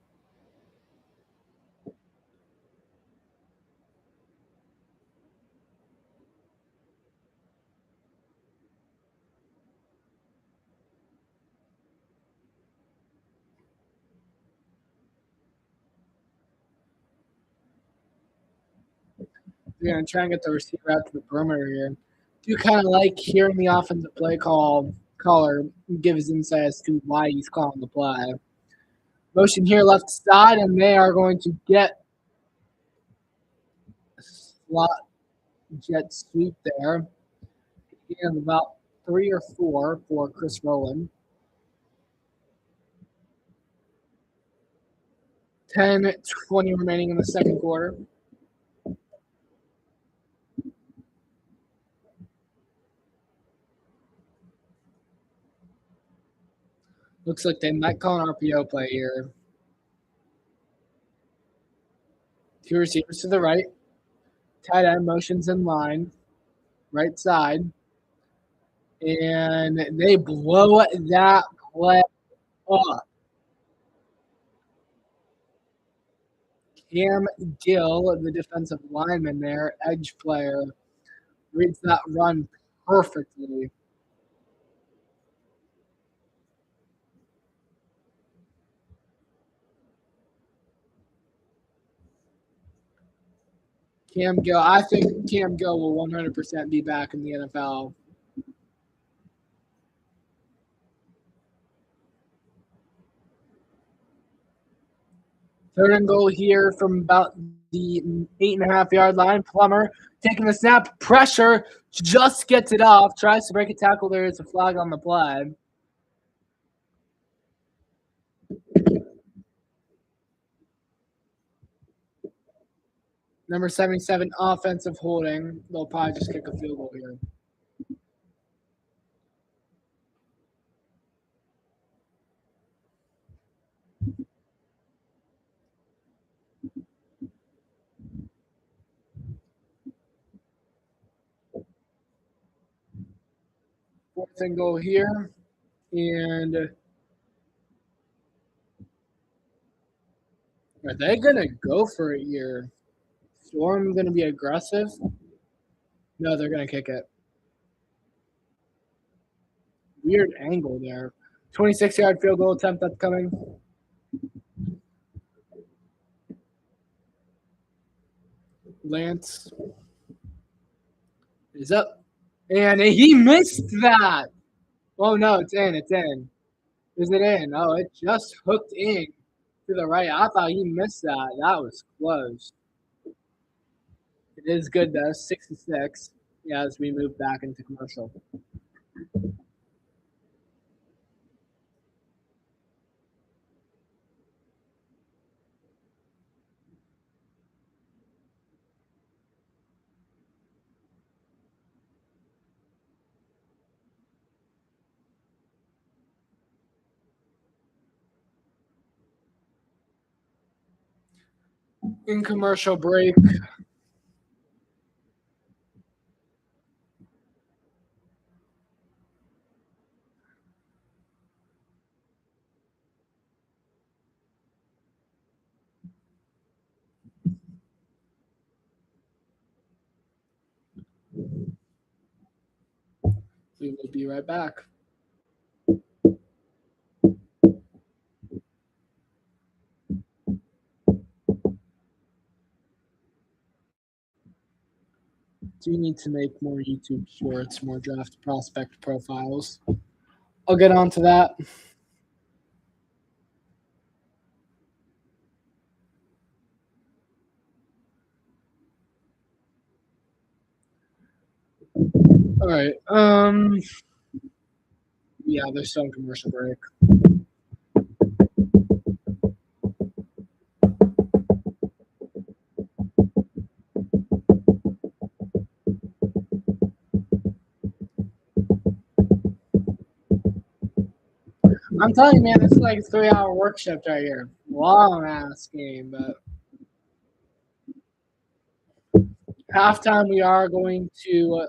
They're going to try and get the receiver out to the perimeter here. Do kind of like hearing the offensive play caller give his insight as to why he's calling the play. Motion here left side, and they are going to get a slot jet sweep there. And about 3 or 4 for Chris Rowland. 10-20 remaining in the second quarter. Looks like they might call an RPO play here. 2 receivers to the right. Tight end motions in line. Right side. And they blow that play up. Cam Gill, the defensive lineman there, edge player, reads that run perfectly. I think Cam Gill will 100% be back in the NFL. Third and goal here from about the 8.5-yard line. Plummer taking the snap, pressure, just gets it off, tries to break a tackle. There is a flag on the play. Number 77, offensive holding. They'll probably just kick a field goal here. Fourth and goal here. And are they going to go for it here? Storm going to be aggressive? No, they're going to kick it. Weird angle there. 26-yard field goal attempt upcoming. Lance is up. And he missed that. Oh, no, it's in. It's in. Is it in? Oh, it just hooked in to the right. I thought he missed that. That was close. It is good, though. 6-6. Yeah, as we move back into commercial. In commercial break. We will be right back. Do you need to make more YouTube shorts, more draft prospect profiles? I'll get on to that. All right. Yeah, they're still in commercial break. I'm telling you, man, this is like a 3-hour work shift right here. Long ass game, but halftime we are going to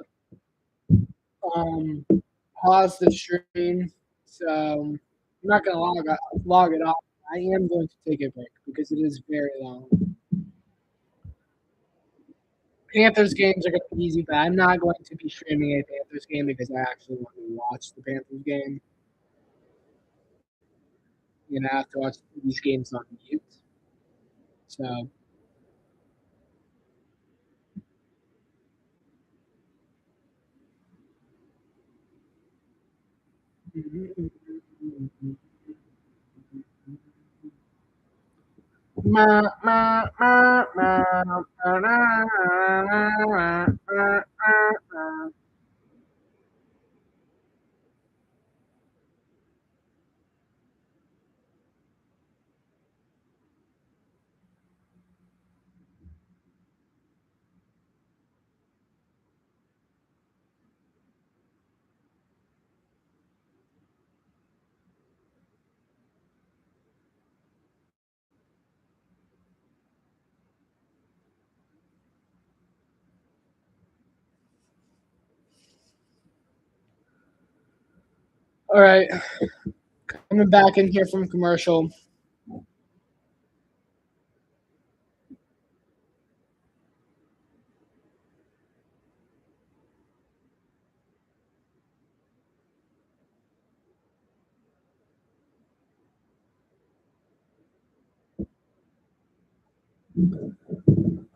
pause the stream. So I'm not gonna log it off. I am going to take a break because it is very long. Panthers games are going to be easy, but I'm not going to be streaming a Panthers game because I actually want to watch the Panthers game. I have to watch these games on mute. So. All right, coming back in here from commercial.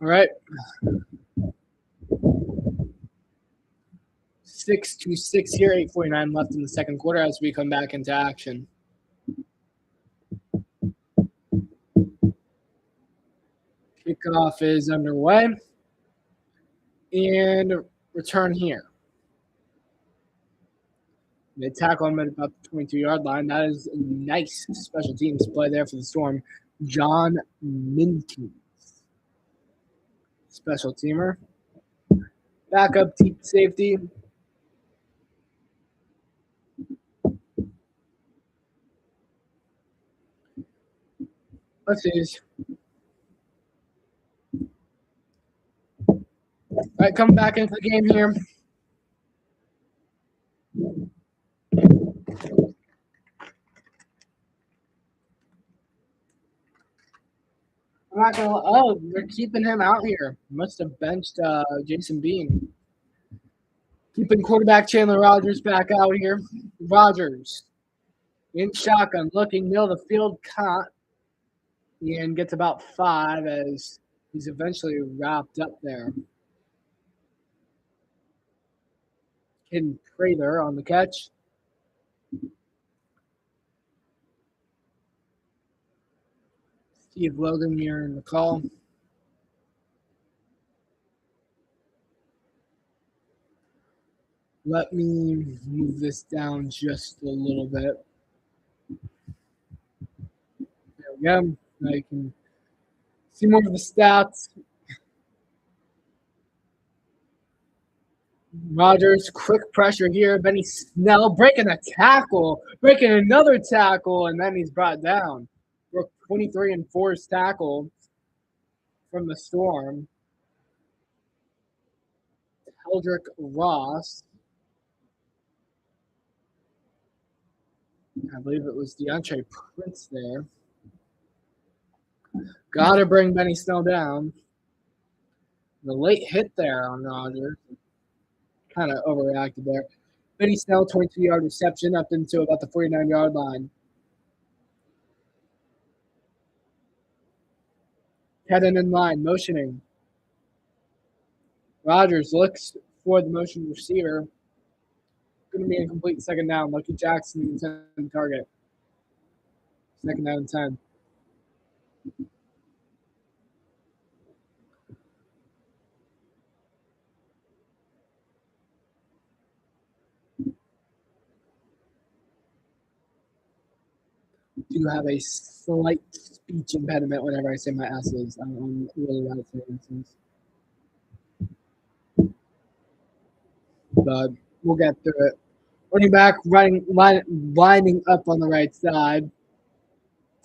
All right. 6-6 here, 8:49 left in the second quarter as we come back into action. Kickoff is underway. And return here. They tackle him at about the 22-yard line. That is a nice special teams play there for the Storm. John Minkins, special teamer. Backup deep safety. Let's see. All right, coming back into the game here. I'm not gonna. Oh, they're keeping him out here. Must have benched Jason Bean. Keeping quarterback Chandler Rogers back out here. Rogers in shotgun, looking middle of the field, caught, and gets about 5 as he's eventually wrapped up there. Hidden Prather on the catch. Steve Logan here in the call. Let me move this down just a little bit. There we go. Now you can see more of the stats. Rogers, quick pressure here. Benny Snell breaking a tackle, breaking another tackle, and then he's brought down. Broke 23 and forced tackle from the Storm. Eldrick Ross. I believe it was DeAndre Prince there. Got to bring Benny Snell down. The late hit there on Rogers. Kind of overreacted there. Benny Snell, 22-yard reception up into about the 49-yard line. Heading in line, motioning. Rogers looks for the motion receiver. Going to be a complete second down. Lucky Jackson intended target. Second down and 10. Do have a slight speech impediment whenever I say my S's. I'm really bad at saying S's. But we'll get through it. Running back lining up on the right side.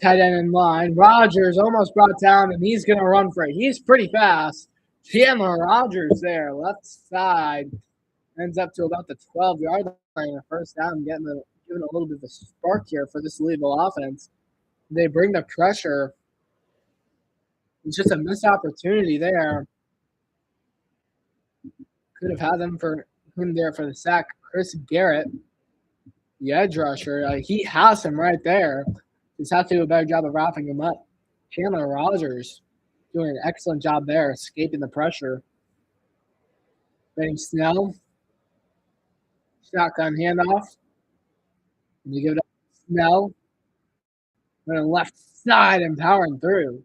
Tight end in line. Rogers almost brought down, and he's going to run for it. He's pretty fast. Chandler Rogers there, left side. Ends up to about the 12-yard line. The first down, giving a little bit of a spark here for this Louisville offense. They bring the pressure. It's just a missed opportunity there. Could have had him there for the sack. Chris Garrett, the edge rusher, he has him right there. Just have to do a better job of wrapping him up. Chandler Rogers doing an excellent job there, escaping the pressure. Benny Snell, shotgun handoff. And you give it up to Snell. On the left side and powering through.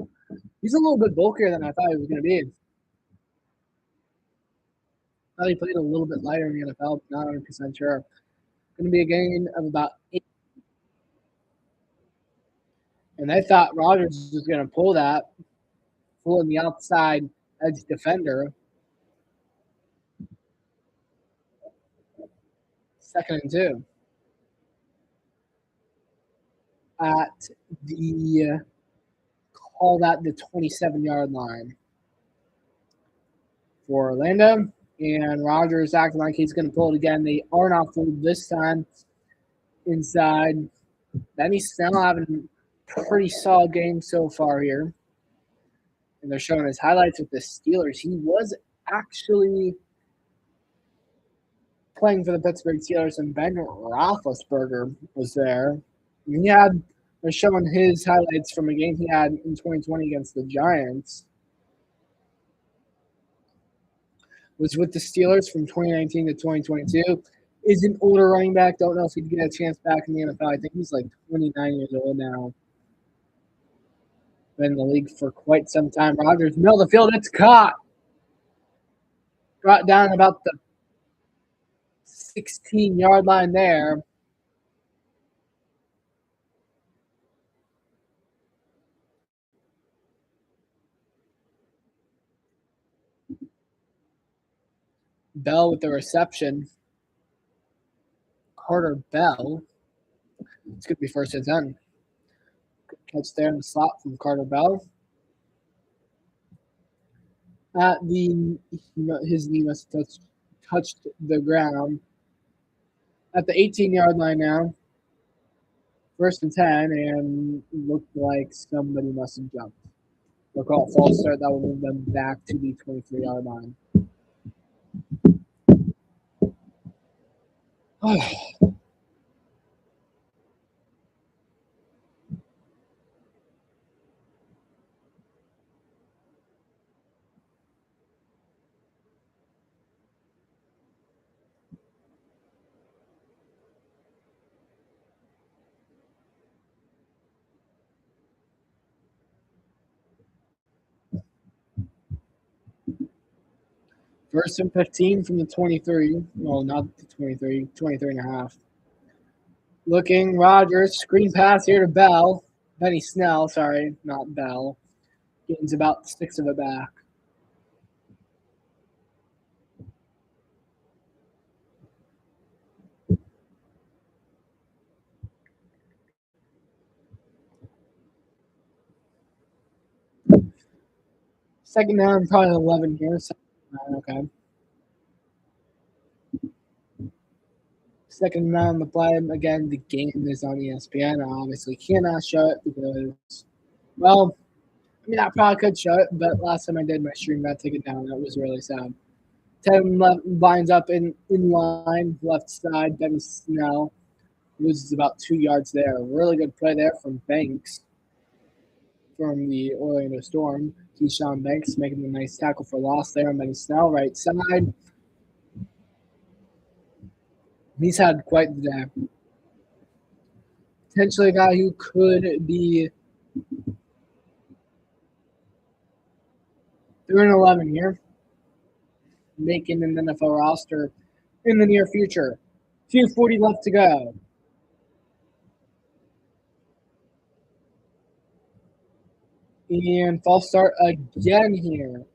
He's a little bit bulkier than I thought he was going to be. I thought he played a little bit lighter in the NFL, but not 100% sure. Going to be a gain of about 8. And I thought Rogers was going to pull that, pulling the outside edge defender. Second and 2. At the call that the 27-yard line for Orlando. And Rogers acting like he's going to pull it again. They are not fooled this time inside. Benny Snell having a pretty solid game so far here. And they're showing his highlights with the Steelers. He was actually playing for the Pittsburgh Steelers, and Ben Roethlisberger was there. And they're showing his highlights from a game he had in 2020 against the Giants. Was with the Steelers from 2019 to 2022. Is an older running back. Don't know if he'd get a chance back in the NFL. I think he's like 29 years old now. Been in the league for quite some time. Rogers, middle of the field. It's caught. Brought down about the 16-yard line there. Bell with the reception. Carter Bell. It's going to be first and 10. Good catch there in the slot from Carter Bell. His knee must have touched the ground. At the 18-yard line now. First and 10, and looked like somebody must have jumped. They'll call it false start. That will move them back to the 23-yard line. First and 15 from the 23. Well, not the 23, 23 and a half. Looking, Rogers, screen pass here to Bell. Benny Snell, sorry, not Bell. Gains about 6 of it back. Second down, probably 11 here. Okay. Second down on the play. Again, the game is on ESPN. I obviously cannot show it because, well, I mean, I probably could show it, but last time I did my stream got taken down. That was really sad. 10 lines up in line, left side. Benny Snell loses about 2 yards there. Really good play there from Banks from the Orlando Storm. Keyshawn Banks making a nice tackle for loss there. And Benny Snell, right side. He's had quite the day. Potentially a guy who could be 3-11 here, making an NFL roster in the near future. 2:40 left to go. And false start again here.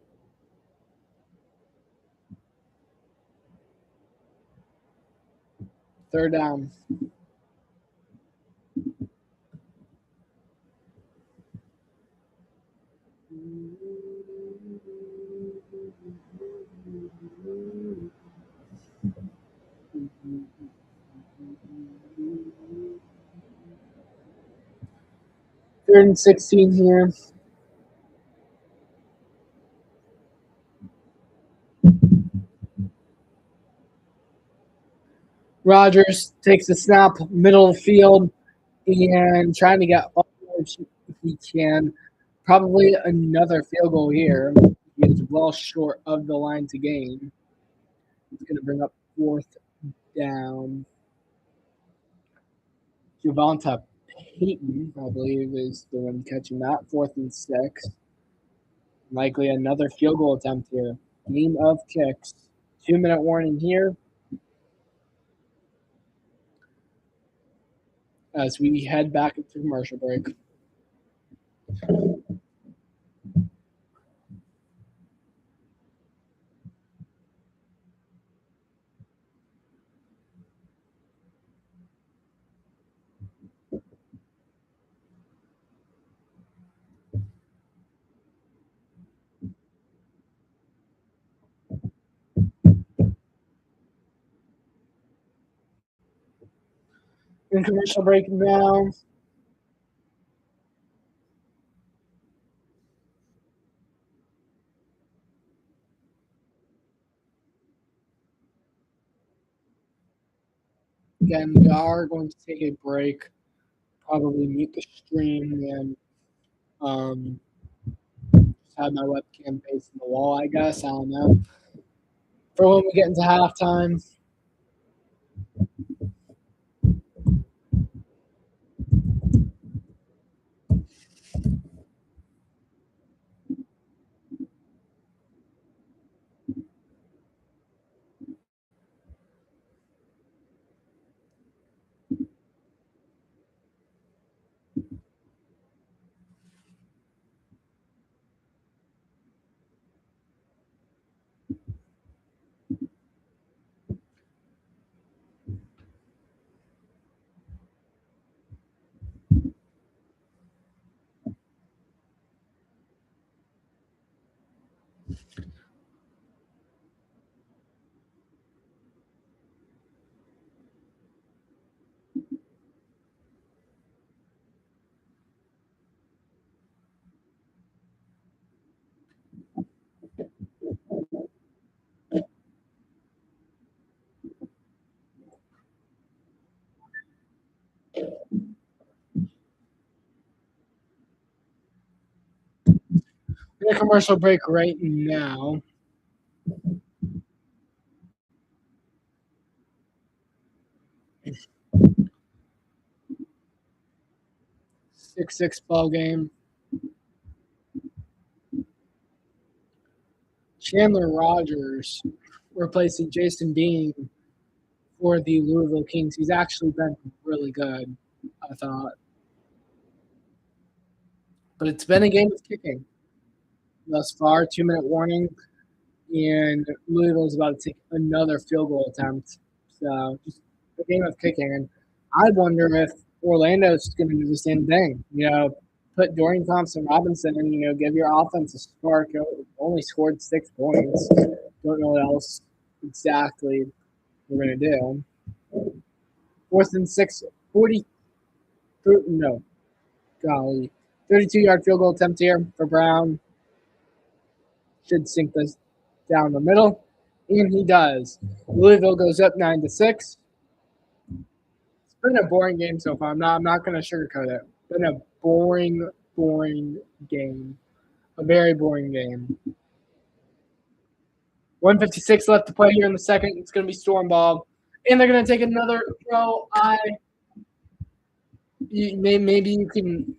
Third down. Third and 16 here. Rodgers takes the snap, middle of the field, and trying to get all he can. Probably another field goal here. He is well short of the line to gain. It's going to bring up fourth down. Javonta Payton, I believe, is the one catching that. 4th and 6. Likely another field goal attempt here. Game of kicks. 2-minute warning here as we head back into commercial break. In commercial break now. Again, we are going to take a break, probably mute the stream, and just have my webcam facing the wall, I guess. I don't know. For when we get into halftime. In a commercial break right now. Six ball game. Chandler Rogers replacing Jason Dean for the Louisville Kings. He's actually been really good, I thought. But it's been a game of kicking thus far. 2-minute warning, and Louisville's about to take another field goal attempt. So just a game of kicking. And I wonder if Orlando's going to do the same thing. Put Dorian Thompson-Robinson and, give your offense a spark. Only scored 6 points. Don't know what else exactly we're going to do. 4th and 6, 32-yard field goal attempt here for Brown. Should sink this down the middle. And he does. Louisville goes up 9-6. It's been a boring game so far. I'm not gonna sugarcoat it. It's been a boring game. A very boring game. 1:56 left to play here in the second. It's gonna be storm ball. And they're gonna take another throw. Maybe you can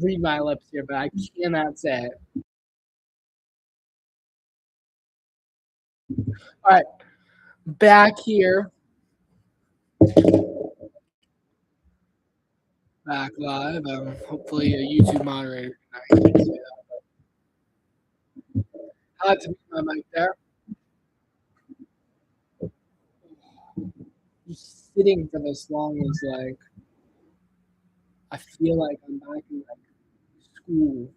read my lips here, but I cannot say it. All right, back here, back live. Hopefully, a YouTube moderator can see that. I had to mute my mic there. Just sitting for this long is like I feel like I'm back in like school.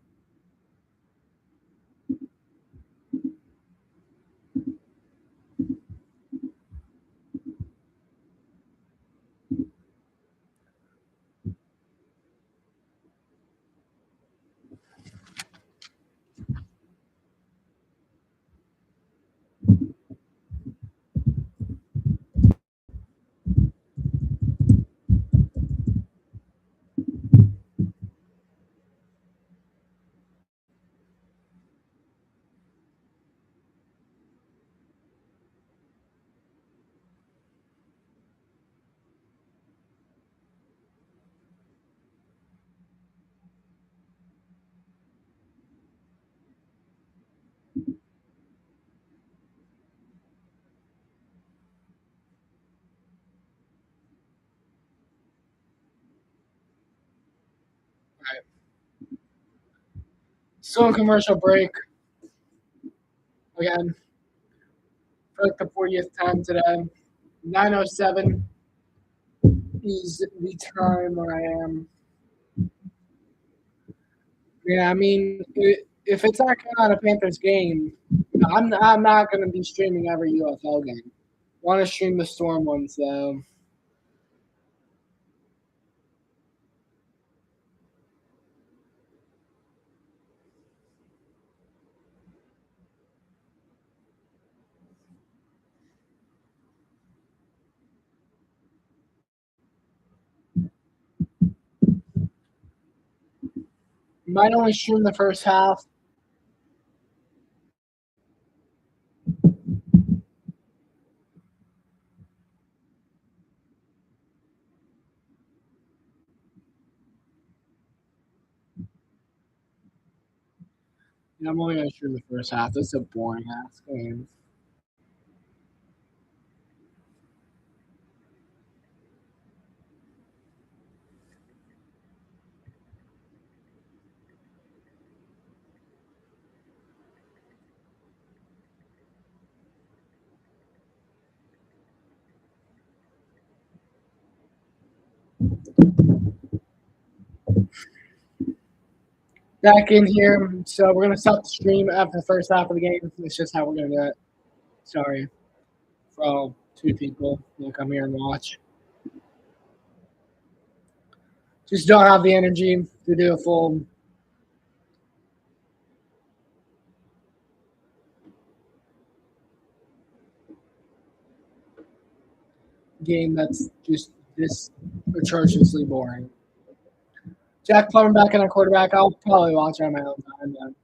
All right. So in commercial break again for like the 40th time today. 9:07 is the time where I am. Yeah, I mean, if it's not coming out a Panthers game, I'm not going to be streaming every UFL game. Want to stream the Storm ones though. Might only stream the first half. Yeah, I'm only going to stream the first half. This is a boring ass game. Back in here, so we're gonna stop the stream after the first half of the game. It's just how we're gonna do it. Sorry for all two people who come here and watch. Just don't have the energy to do a full game that's just this atrociously boring. Jack Plummer back in our quarterback. I'll probably watch it on my own time. Though.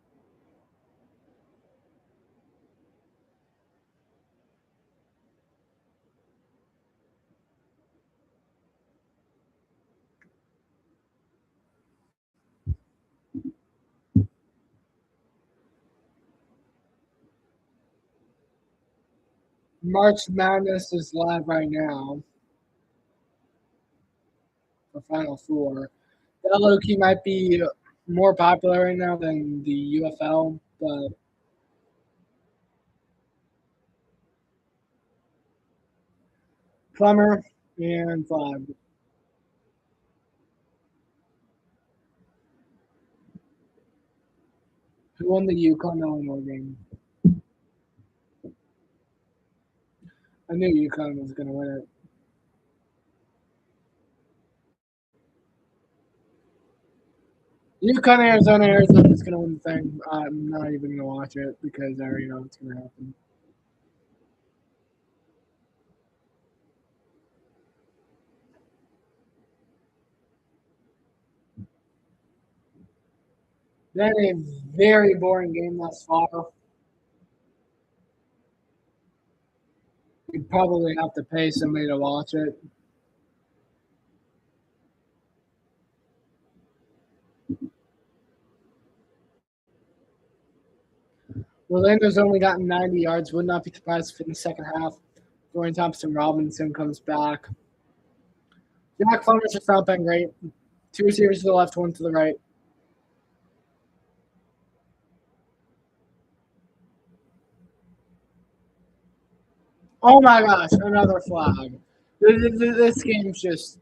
March Madness is live right now for Final Four. The low-key might be more popular right now than the UFL, but Plummer and Flag. Who won the UConn-Illinois game? I knew UConn was going to win it. UConn, Arizona is going to win the thing. I'm not even going to watch it because I already know what's going to happen. Been a very boring game thus far. You'd probably have to pay somebody to watch it. Orlando's only gotten 90 yards. Would not be surprised if in the second half, Dorian Thompson-Robinson comes back. Jack Plummer's just not been great. 2 receivers to the left, 1 to the right. Oh my gosh, another flag. This game's just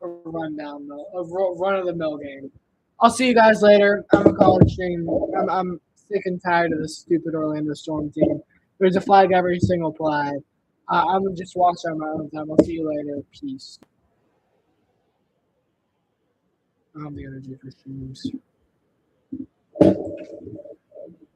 a run of the mill game. I'll see you guys later. I'm a college team. I'm sick and tired of this stupid Orlando Storm team. There's a flag every single play. I'm gonna just watch on my own time. I'll see you later. Peace. I don't have the energy for streams.